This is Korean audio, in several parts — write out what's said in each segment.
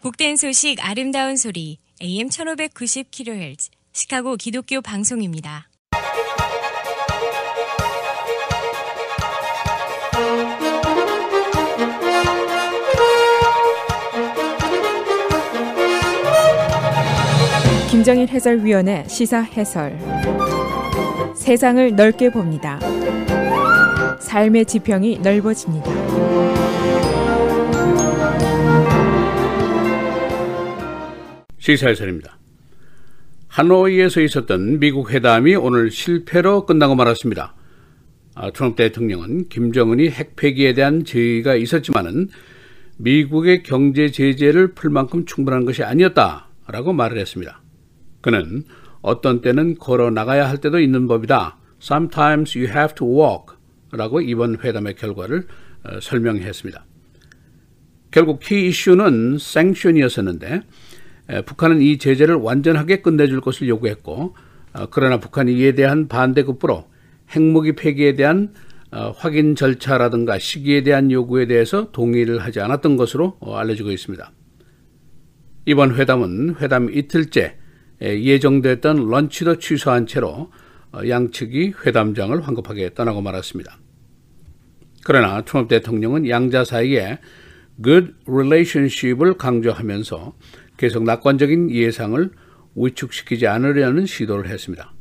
복된 소식 아름다운 소리 AM 1590kHz 시카고 기독교 방송입니다. 김정일 해설위원의 시사 해설. 세상을 넓게 봅니다. 삶의 지평이 넓어집니다. 시사 해설입니다. 하노이에서 있었던 미국 회담이 오늘 실패로 끝나고 말았습니다. 트럼프 대통령은 김정은이 핵 폐기에 대한 제의가 있었지만은 미국의 경제 제재를 풀 만큼 충분한 것이 아니었다라고 말을 했습니다. 그는 어떤 때는 걸어 나가야 할 때도 있는 법이다. Sometimes you have to walk 라고 이번 회담의 결과를 설명했습니다. 결국 키 이슈는 생션이었었는데 북한은 이 제재를 완전하게 끝내줄 것을 요구했고 그러나 북한이 이에 대한 반대급부로 핵무기 폐기에 대한 확인 절차라든가 시기에 대한 요구에 대해서 동의를 하지 않았던 것으로 알려지고 있습니다. 이번 회담은 회담 이틀째 예정됐던 런치도 취소한 채로 양측이 회담장을 황급하게 떠나고 말았습니다. 그러나 트럼프 대통령은 양자 사이에 good relationship을 강조하면서 계속 낙관적인 예상을 위축시키지 않으려는 시도를 했습니다.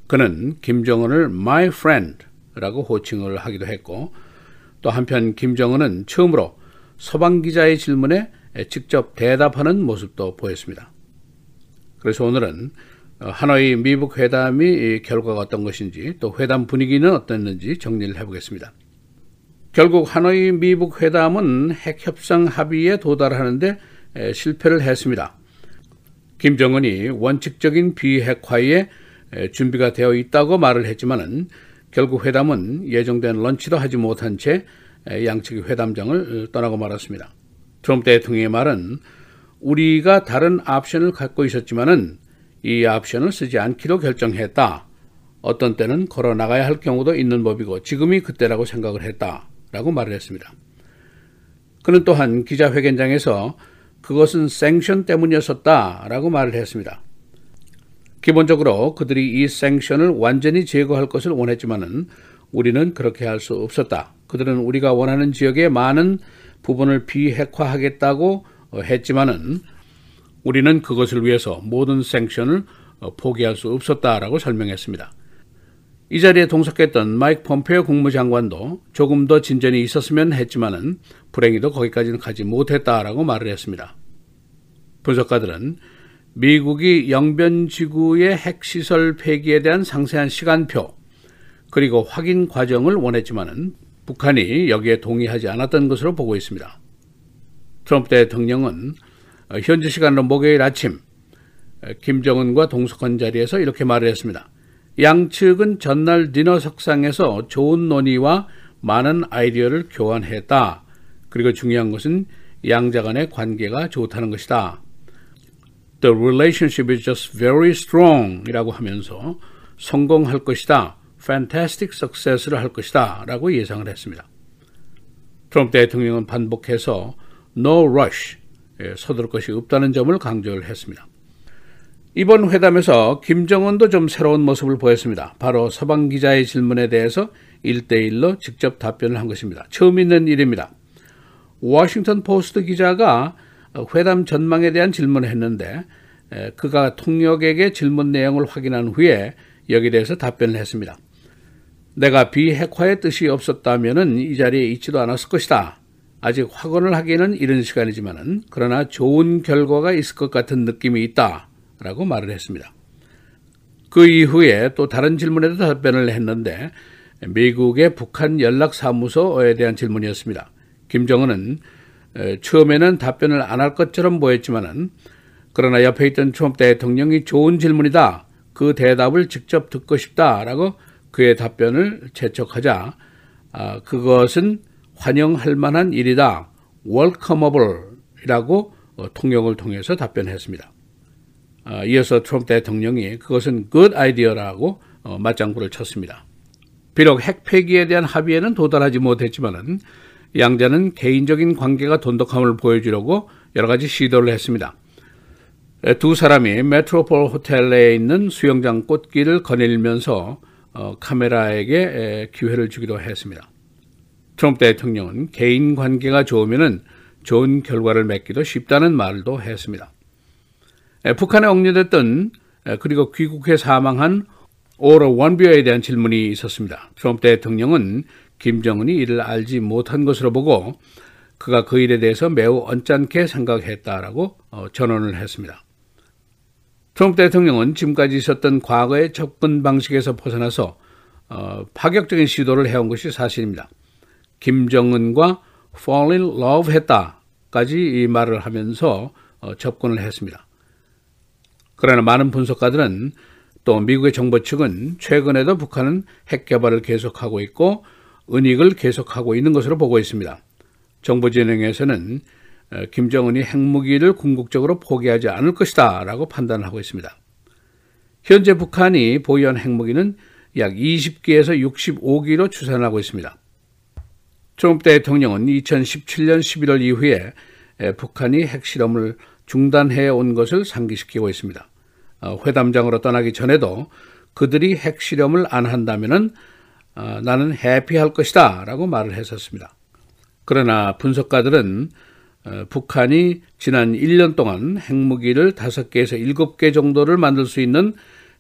그는 김정은을 my friend라고 호칭을 하기도 했고 또 한편 김정은은 처음으로 서방 기자의 질문에 직접 대답하는 모습도 보였습니다. 그래서 오늘은 하노이 미국 회담이 결과가 어떤 것인지 또 회담 분위기는 어땠는지 정리를 해보겠습니다. 결국 하노이 미국 회담은 핵협상 합의에 도달하는데 실패를 했습니다. 김정은이 원칙적인 비핵화에 준비가 되어 있다고 말을 했지만은 결국 회담은 예정된 런치도 하지 못한 채 양측이 회담장을 떠나고 말았습니다. 트럼프 대통령의 말은 우리가 다른 옵션을 갖고 있었지만은 이 옵션을 쓰지 않기로 결정했다. 어떤 때는 걸어 나가야 할 경우도 있는 법이고 지금이 그때라고 생각을 했다라고 말을 했습니다. 그는 또한 기자회견장에서 그것은 생션 때문이었었다라고 말을 했습니다. 기본적으로 그들이 이 생션을 완전히 제거할 것을 원했지만은 우리는 그렇게 할 수 없었다. 그들은 우리가 원하는 지역의 많은 부분을 비핵화하겠다고 했지만은 우리는 그것을 위해서 모든 생션을 포기할 수 없었다라고 설명했습니다. 이 자리에 동석했던 마이크 폼페이오 국무장관도 조금 더 진전이 있었으면 했지만은 불행히도 거기까지는 가지 못했다라고 말을 했습니다. 분석가들은 미국이 영변지구의 핵시설 폐기에 대한 상세한 시간표 그리고 확인 과정을 원했지만은 북한이 여기에 동의하지 않았던 것으로 보고 있습니다. 트럼프 대통령은 현지 시간으로 목요일 아침 김정은과 동석한 자리에서 이렇게 말을 했습니다. 양측은 전날 디너 석상에서 좋은 논의와 많은 아이디어를 교환했다. 그리고 중요한 것은 양자 간의 관계가 좋다는 것이다. The relationship is just very strong 이라고 하면서 성공할 것이다. Fantastic success를 할 것이다. 라고 예상을 했습니다. 트럼프 대통령은 반복해서 No rush, 서두를 것이 없다는 점을 강조를 했습니다. 이번 회담에서 김정은도 좀 새로운 모습을 보였습니다. 바로 서방 기자의 질문에 대해서 1대1로 직접 답변을 한 것입니다. 처음 있는 일입니다. 워싱턴 포스트 기자가 회담 전망에 대한 질문을 했는데 그가 통역에게 질문 내용을 확인한 후에 여기에 대해서 답변을 했습니다. 내가 비핵화의 뜻이 없었다면 이 자리에 있지도 않았을 것이다. 아직 확언을 하기에는 이른 시간이지만은 그러나 좋은 결과가 있을 것 같은 느낌이 있다. 라고 말을 했습니다. 그 이후에 또 다른 질문에도 답변을 했는데 미국의 북한 연락사무소에 대한 질문이었습니다. 김정은은 처음에는 답변을 안 할 것처럼 보였지만은 그러나 옆에 있던 트럼프 대통령이 좋은 질문이다. 그 대답을 직접 듣고 싶다라고 그의 답변을 재촉하자 그것은 환영할 만한 일이다. welcomeable이라고 통역을 통해서 답변했습니다. 이어서 트럼프 대통령이 그것은 good idea라고 맞장구를 쳤습니다. 비록 핵 폐기에 대한 합의에는 도달하지 못했지만은 양자는 개인적인 관계가 돈독함을 보여주려고 여러 가지 시도를 했습니다. 두 사람이 메트로폴 호텔 내에 있는 수영장 꽃길을 거닐면서 카메라에게 기회를 주기도 했습니다. 트럼프 대통령은 개인 관계가 좋으면 좋은 결과를 맺기도 쉽다는 말도 했습니다. 북한에 억류됐던 그리고 귀국해 사망한 오로 원비어에 대한 질문이 있었습니다. 트럼프 대통령은 김정은이 이를 알지 못한 것으로 보고 그가 그 일에 대해서 매우 언짢게 생각했다라고 전언을 했습니다. 트럼프 대통령은 지금까지 있었던 과거의 접근 방식에서 벗어나서 파격적인 시도를 해온 것이 사실입니다. 김정은과 fall in love 했다까지 이 말을 하면서 접근을 했습니다. 그러나 많은 분석가들은 또 미국의 정부 측은 최근에도 북한은 핵 개발을 계속하고 있고 은닉을 계속하고 있는 것으로 보고 있습니다. 정부 진영에서는 김정은이 핵무기를 궁극적으로 포기하지 않을 것이다 라고 판단을 하고 있습니다. 현재 북한이 보유한 핵무기는 약 20기에서 65기로 추산하고 있습니다. 트럼프 대통령은 2017년 11월 이후에 북한이 핵실험을 중단해 온 것을 상기시키고 있습니다. 회담장으로 떠나기 전에도 그들이 핵실험을 안 한다면 나는 해피할 것이다 라고 말을 했었습니다. 그러나 분석가들은 북한이 지난 1년 동안 핵무기를 5개에서 7개 정도를 만들 수 있는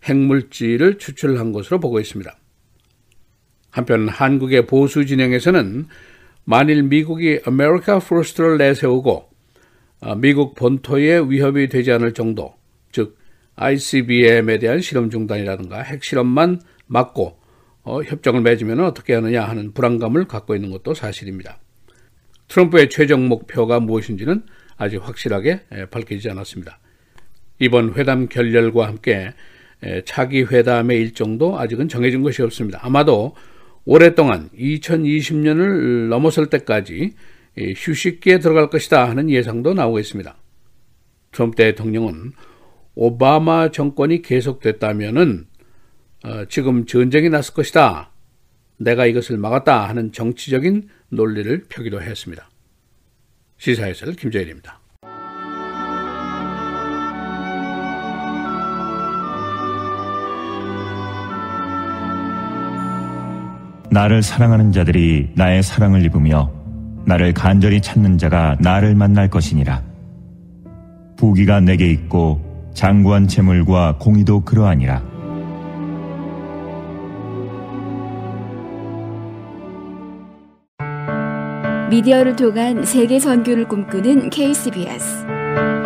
핵물질을 추출한 것으로 보고 있습니다. 한편 한국의 보수 진영에서는 만일 미국이 America First를 내세우고 미국 본토에 위협이 되지 않을 정도, 즉 ICBM에 대한 실험 중단이라든가 핵실험만 막고 협정을 맺으면 어떻게 하느냐 하는 불안감을 갖고 있는 것도 사실입니다. 트럼프의 최종 목표가 무엇인지는 아직 확실하게 밝혀지지 않았습니다. 이번 회담 결렬과 함께 차기 회담의 일정도 아직은 정해진 것이 없습니다. 아마도 오랫동안 2020년을 넘어설 때까지 휴식기에 들어갈 것이다 하는 예상도 나오고 있습니다. 트럼프 대통령은 오바마 정권이 계속됐다면은 지금 전쟁이 났을 것이다. 내가 이것을 막았다 하는 정치적인 논리를 펴기도 했습니다. 시사해설 김재일입니다. 나를 사랑하는 자들이 나의 사랑을 입으며 나를 간절히 찾는 자가 나를 만날 것이니라. 부귀가 내게 있고 장구한 재물과 공의도 그러하니라. 미디어를 통한 세계 선교를 꿈꾸는 KCBS.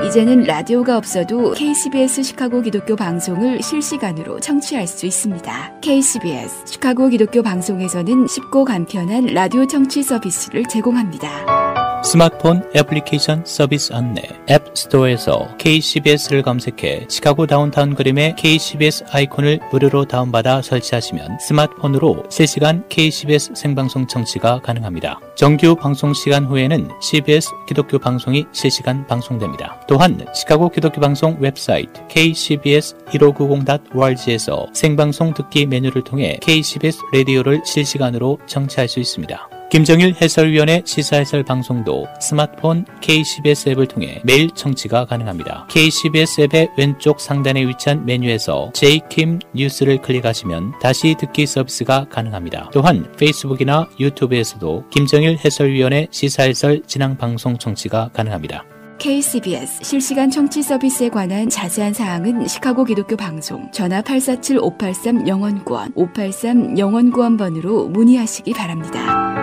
이제는 라디오가 없어도 KCBS 시카고 기독교 방송을 실시간으로 청취할 수 있습니다. KCBS 시카고 기독교 방송에서는 쉽고 간편한 라디오 청취 서비스를 제공합니다. 스마트폰 애플리케이션 서비스 안내 앱 스토어에서 KCBS를 검색해 시카고 다운타운 그림의 KCBS 아이콘을 무료로 다운받아 설치하시면 스마트폰으로 실시간 KCBS 생방송 청취가 가능합니다. 정규 방송 시간 후에는 CBS 기독교 방송이 실시간 방송됩니다. 또한 시카고 기독교 방송 웹사이트 kcbs1590.org에서 생방송 듣기 메뉴를 통해 KCBS 라디오를 실시간으로 청취할 수 있습니다. 김정일 해설위원의 시사해설 방송도 스마트폰 KCBS 앱을 통해 매일 청취가 가능합니다. KCBS 앱의 왼쪽 상단에 위치한 메뉴에서 J-Kim 뉴스를 클릭하시면 다시 듣기 서비스가 가능합니다. 또한 페이스북이나 유튜브에서도 김정일 해설위원의 시사해설 진행 방송 청취가 가능합니다. KCBS 실시간 청취 서비스에 관한 자세한 사항은 시카고 기독교 방송 전화 847-583-영원구원 583-영원구원번으로 문의하시기 바랍니다.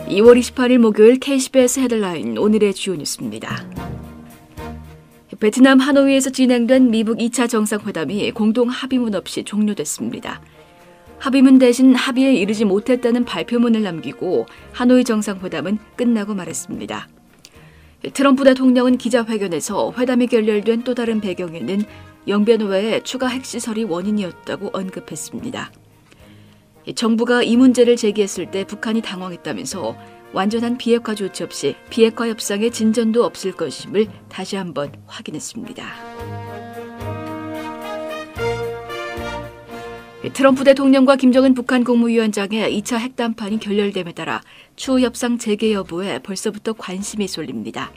2월 28일 목요일 KCBS 헤드라인 오늘의 주요 뉴스입니다. 베트남 하노이에서 진행된 미북 2차 정상회담이 공동 합의문 없이 종료됐습니다. 합의문 대신 합의에 이르지 못했다는 발표문을 남기고 하노이 정상회담은 끝나고 말았습니다. 트럼프 대통령은 기자회견에서 회담이 결렬된 또 다른 배경에는 영변 외에 추가 핵시설이 원인이었다고 언급했습니다. 정부가 이 문제를 제기했을 때 북한이 당황했다면서 완전한 비핵화 조치 없이 비핵화 협상에 진전도 없을 것임을 다시 한번 확인했습니다. 트럼프 대통령과 김정은 북한 국무위원장의 2차 핵담판이 결렬됨에 따라 추후 협상 재개 여부에 벌써부터 관심이 쏠립니다.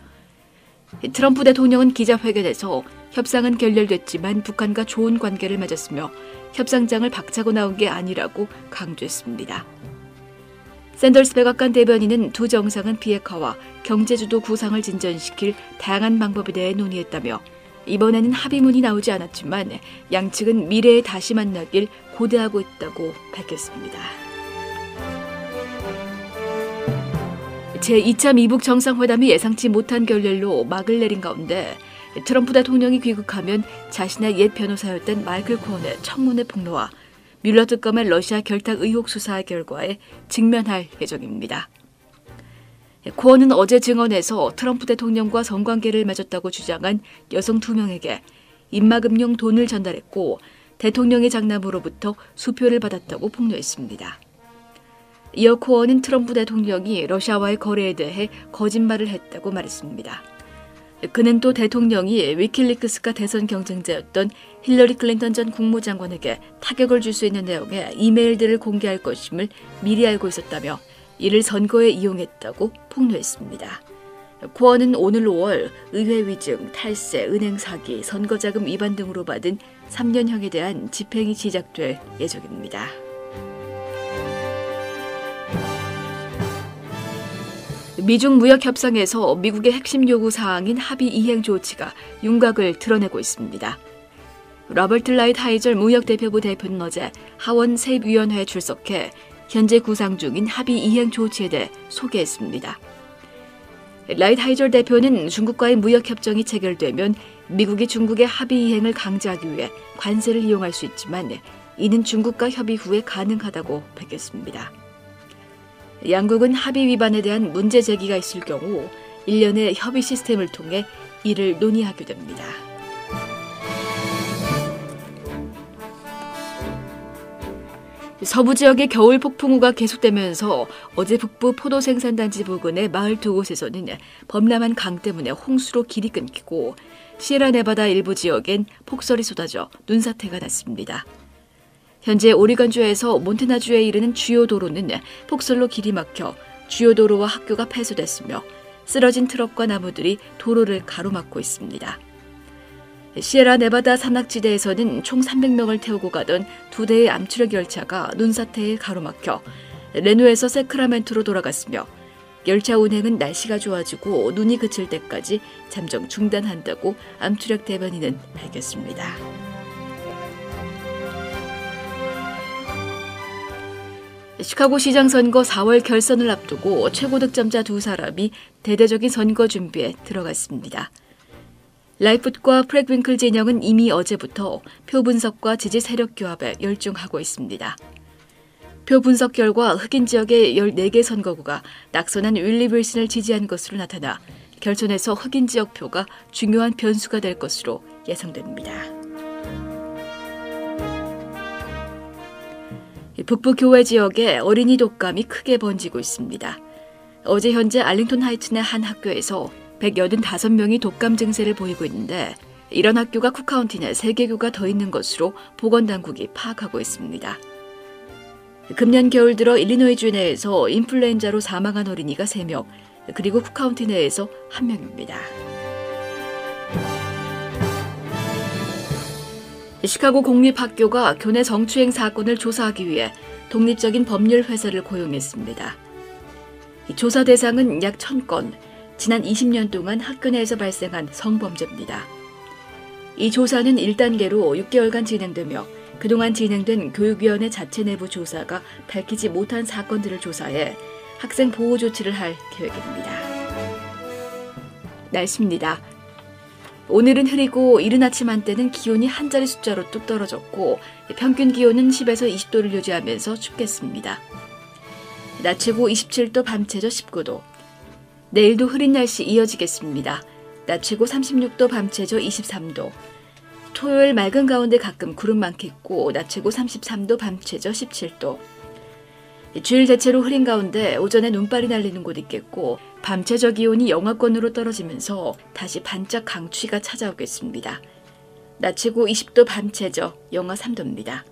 트럼프 대통령은 기자회견에서 협상은 결렬됐지만 북한과 좋은 관계를 맺었으며 협상장을 박차고 나온 게 아니라고 강조했습니다. 샌더스 백악관 대변인은 두 정상은 비핵화와 경제주도 구상을 진전시킬 다양한 방법에 대해 논의했다며 이번에는 합의문이 나오지 않았지만 양측은 미래에 다시 만나길 고대하고 있다고 밝혔습니다. 제2차 미북 정상회담이 예상치 못한 결렬로 막을 내린 가운데 트럼프 대통령이 귀국하면 자신의 옛 변호사였던 마이클 코언의 청문회 폭로와 뮬러 특검의 러시아 결탁 의혹 수사 결과에 직면할 예정입니다. 코언은 어제 증언에서 트럼프 대통령과 성관계를 맺었다고 주장한 여성 2명에게 입막음용 돈을 전달했고 대통령의 장남으로부터 수표를 받았다고 폭로했습니다. 이어 코언은 트럼프 대통령이 러시아와의 거래에 대해 거짓말을 했다고 말했습니다. 그는 또 대통령이 위킬리크스가 대선 경쟁자였던 힐러리 클린턴 전 국무장관에게 타격을 줄 수 있는 내용의 이메일들을 공개할 것임을 미리 알고 있었다며 이를 선거에 이용했다고 폭로했습니다. 코언은 오늘 5월 의회 위증, 탈세, 은행 사기, 선거자금 위반 등으로 받은 3년형에 대한 집행이 시작될 예정입니다. 미중 무역 협상에서 미국의 핵심 요구 사항인 합의 이행 조치가 윤곽을 드러내고 있습니다. 로버트 라이트하이저 무역대표부 대표는 어제 하원 세입위원회에 출석해 현재 구상 중인 합의 이행 조치에 대해 소개했습니다. 라이트하이저 대표는 중국과의 무역협정이 체결되면 미국이 중국의 합의 이행을 강제하기 위해 관세를 이용할 수 있지만 이는 중국과 협의 후에 가능하다고 밝혔습니다. 양국은 합의 위반에 대한 문제 제기가 있을 경우 일련의 협의 시스템을 통해 이를 논의하게 됩니다. 서부 지역의 겨울 폭풍우가 계속되면서 어제 북부 포도 생산단지 부근의 마을 두 곳에서는 범람한 강 때문에 홍수로 길이 끊기고 시에라네바다 일부 지역엔 폭설이 쏟아져 눈사태가 났습니다. 현재 오리건주에서 몬테나주에 이르는 주요 도로는 폭설로 길이 막혀 주요 도로와 학교가 폐쇄됐으며 쓰러진 트럭과 나무들이 도로를 가로막고 있습니다. 시에라네바다 산악지대에서는 총 300명을 태우고 가던 2대의 암투력 열차가 눈사태에 가로막혀 레노에서 세크라멘토로 돌아갔으며 열차 운행은 날씨가 좋아지고 눈이 그칠 때까지 잠정 중단한다고 암투력 대변인은 밝혔습니다. 시카고 시장 선거 4월 결선을 앞두고 최고 득점자 2사람이 대대적인 선거 준비에 들어갔습니다. 라이풋과 프레드윙클 진영은 이미 어제부터 표 분석과 지지 세력 교합에 열중하고 있습니다. 표 분석 결과 흑인 지역의 14개 선거구가 낙선한 윌리 윌슨을 지지한 것으로 나타나 결선에서 흑인 지역 표가 중요한 변수가 될 것으로 예상됩니다. 북부 교외 지역에 어린이 독감이 크게 번지고 있습니다. 어제 현재 알링턴 하이츠 내 한 학교에서 185명이 독감 증세를 보이고 있는데 이런 학교가 쿡카운티 내 3개 교가 더 있는 것으로 보건당국이 파악하고 있습니다. 금년 겨울 들어 일리노이주 내에서 인플루엔자로 사망한 어린이가 3명, 그리고 쿡카운티 내에서 1명입니다. 시카고 공립학교가 교내 성추행 사건을 조사하기 위해 독립적인 법률 회사를 고용했습니다. 조사 대상은 약 1000건, 지난 20년 동안 학교 내에서 발생한 성범죄입니다. 이 조사는 1단계로 6개월간 진행되며 그동안 진행된 교육위원회 자체 내부 조사가 밝히지 못한 사건들을 조사해 학생 보호 조치를 할 계획입니다. 날씨입니다. 오늘은 흐리고 이른 아침 한때는 기온이 한 자리 숫자로 뚝 떨어졌고 평균 기온은 10에서 20도를 유지하면서 춥겠습니다. 낮 최고 27도, 밤 최저 19도. 내일도 흐린 날씨 이어지겠습니다. 낮 최고 36도, 밤 최저 23도. 토요일 맑은 가운데 가끔 구름 많겠고 낮 최고 33도, 밤 최저 17도. 주일 대체로 흐린 가운데 오전에 눈발이 날리는 곳 있겠고 밤 최저 기온이 영하권으로 떨어지면서 다시 반짝 강추위가 찾아오겠습니다. 낮 최고 20도, 밤 최저 영하 3도입니다.